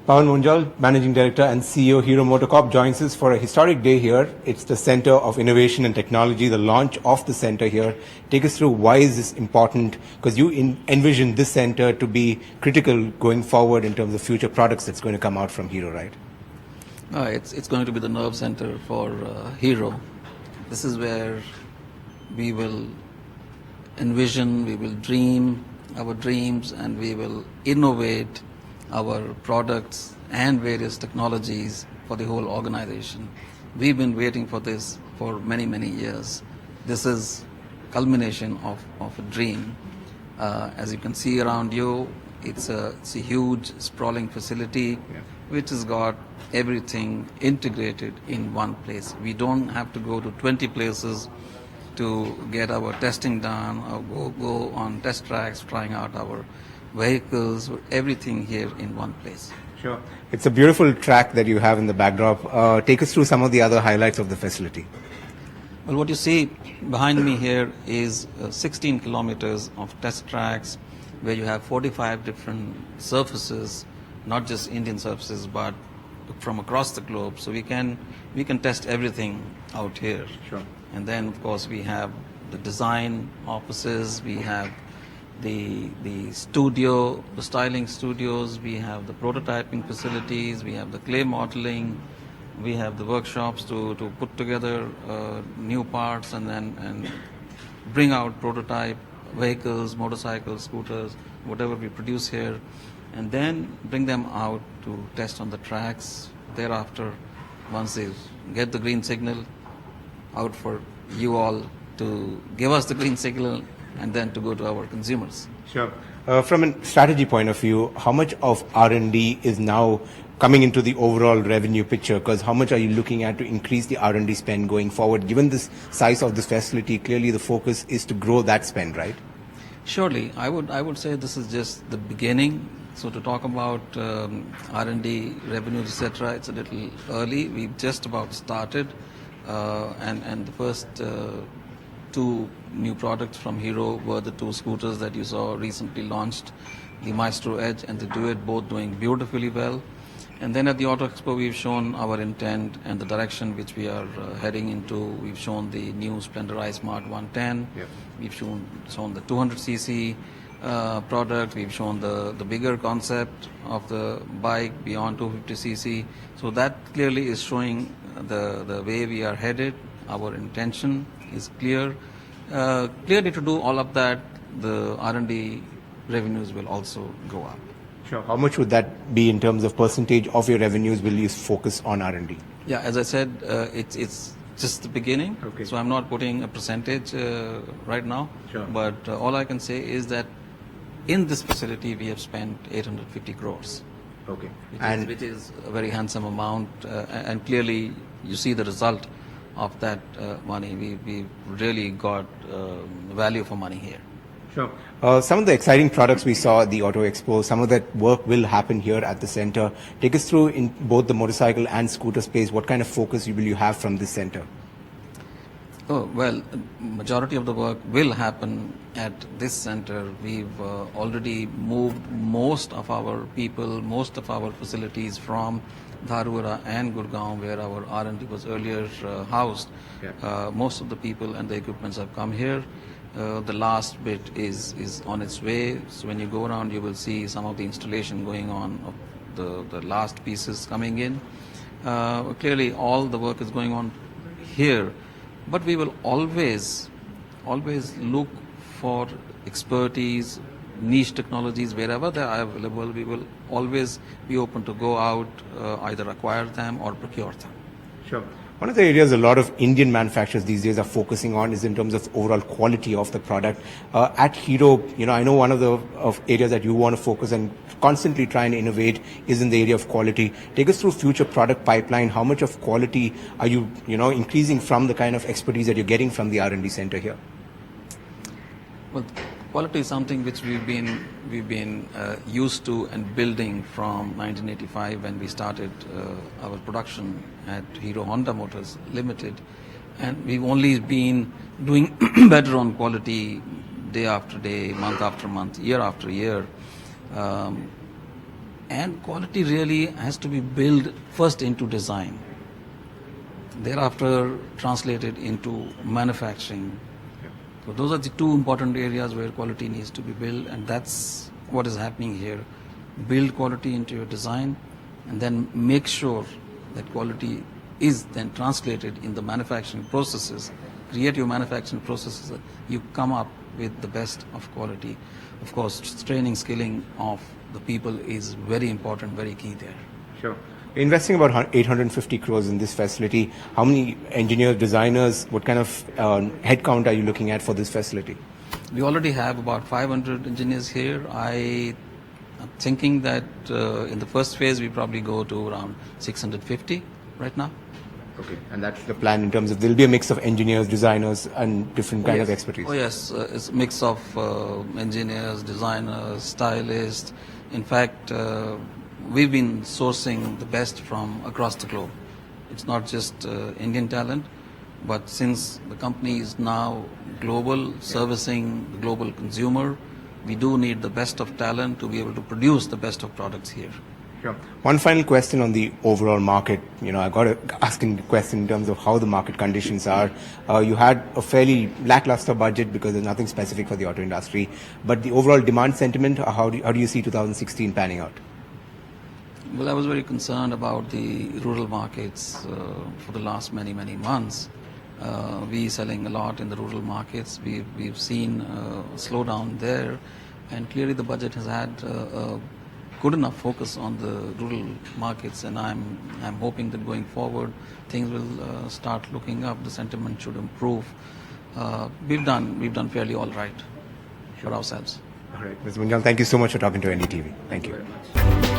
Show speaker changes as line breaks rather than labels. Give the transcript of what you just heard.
Pawan Munjal, Managing Director and CEO, Hero MotoCorp, joins us for a historic day here. It's the Center of Innovation and Technology, the launch of the center here. Take us through why is this important? Because you envision this center to be critical going forward in terms of future products that's going to come out from Hero, right?
It's going to be the nerve center for Hero. This is where we will envision, we will dream our dreams, and we will innovate our products and various technologies for the whole organization. We've been waiting for this for many, many years. This is culmination of a dream. As you can see around you, it's a huge sprawling facility which has got everything integrated in one place. We don't have to go to 20 places to get our testing done or go on test tracks trying out our vehicles, everything here in one place.
Sure. It's a beautiful track that you have in the backdrop. Take us through some of the other highlights of the facility.
Well, what you see behind me here is 16 kilometers of test tracks where you have 45 different surfaces, not just Indian surfaces, but from across the globe. So we can test everything out here.
Sure.
And then, of course, we have the design offices, we have the studio, the styling studios, we have the prototyping facilities, we have the clay modeling, we have the workshops to put together new parts and bring out prototype vehicles, motorcycles, scooters, whatever we produce here, and then bring them out to test on the tracks. Thereafter, once they get the green signal, out for you all to give us the green signal and then to go to our consumers.
Sure. From a strategy point of view, how much of R&D is now coming into the overall revenue picture? Because how much are you looking at to increase the R&D spend going forward? Given this size of this facility, clearly the focus is to grow that spend, right?
Surely. I would say this is just the beginning. So to talk about R&D, revenues, etc., it's a little early. We've just about started. And the first two new products from Hero were the two scooters that you saw recently launched, the Maestro Edge and the Duet, both doing beautifully well. And then at the Auto Expo, we've shown our intent and the direction which we are heading into. We've shown the new Splendor iSmart 110. Yep. We've shown the 200cc product. We've shown the bigger concept of the bike beyond 250cc. So that clearly is showing the way we are headed. Our intention is clear. Clearly, to do all of that, the R&D revenues will also go up.
Sure. How much would that be in terms of percentage of your revenues will you focus on R&D?
Yeah, as I said, it's just the beginning.
Okay.
So I'm not putting a percentage right now.
Sure.
But all I can say is that in this facility, we have spent 850 crores.
Okay.
Which is a very handsome amount, and clearly you see the result of that money. We really got value for money here.
Sure. Some of the exciting products we saw at the Auto Expo, some of that work will happen here at the center. Take us through in both the motorcycle and scooter space, what kind of focus will you have from this center?
Oh, well, majority of the work will happen at this center. We've already moved most of our people, most of our facilities from Dharwara and Gurgaon, where our R&D was earlier housed. Yeah. Most of the people and the equipments have come here. The last bit is on its way. So when you go around, you will see some of the installation going on of the last pieces coming in. Clearly, all the work is going on here. But we will always look for expertise, niche technologies, wherever they are available. We will always be open to go out, either acquire them or procure them.
Sure. One of the areas a lot of Indian manufacturers these days are focusing on is in terms of overall quality of the product. At Hero, I know one of the areas that you want to focus and constantly try and innovate is in the area of quality. Take us through future product pipeline. How much of quality are you, increasing from the kind of expertise that you're getting from the R&D center here?
Well, quality is something which we've been used to and building from 1985 when we started our production at Hero Honda Motors Limited, and we've only been doing better on quality day after day, month after month, year after year. And quality really has to be built first into design, thereafter translated into manufacturing. So those are the two important areas where quality needs to be built, and that's what is happening here. Build quality into your design, and then make sure that quality is then translated in the manufacturing processes. Create your manufacturing processes. You come up with the best of quality. Of course, training, skilling of the people is very important, very key there.
Sure. You're investing about 850 crores in this facility. How many engineers, designers, what kind of headcount are you looking at for this facility?
We already have about 500 engineers here. I am thinking that in the first phase we probably go to around 650 right now.
Okay, and that's the plan in terms of there'll be a mix of engineers, designers, and different kind of expertise.
Oh yes, it's a mix of engineers, designers, stylists. In fact, we've been sourcing the best from across the globe. It's not just Indian talent, but since the company is now global, servicing the global consumer, we do need the best of talent to be able to produce the best of products here.
Sure. One final question on the overall market. I got to ask a question in terms of how the market conditions are. You had a fairly lackluster budget because there's nothing specific for the auto industry. But the overall demand sentiment, how do you see 2016 panning out?
Well, I was very concerned about the rural markets for the last many months. We selling a lot in the rural markets. We've seen a slowdown there, and clearly the budget has had a good enough focus on the rural markets, and I'm hoping that going forward things will start looking up. The sentiment should improve. We've done fairly all right for ourselves.
All right, Mr. Munjal, thank you so much for talking to NDTV. Thank you very much.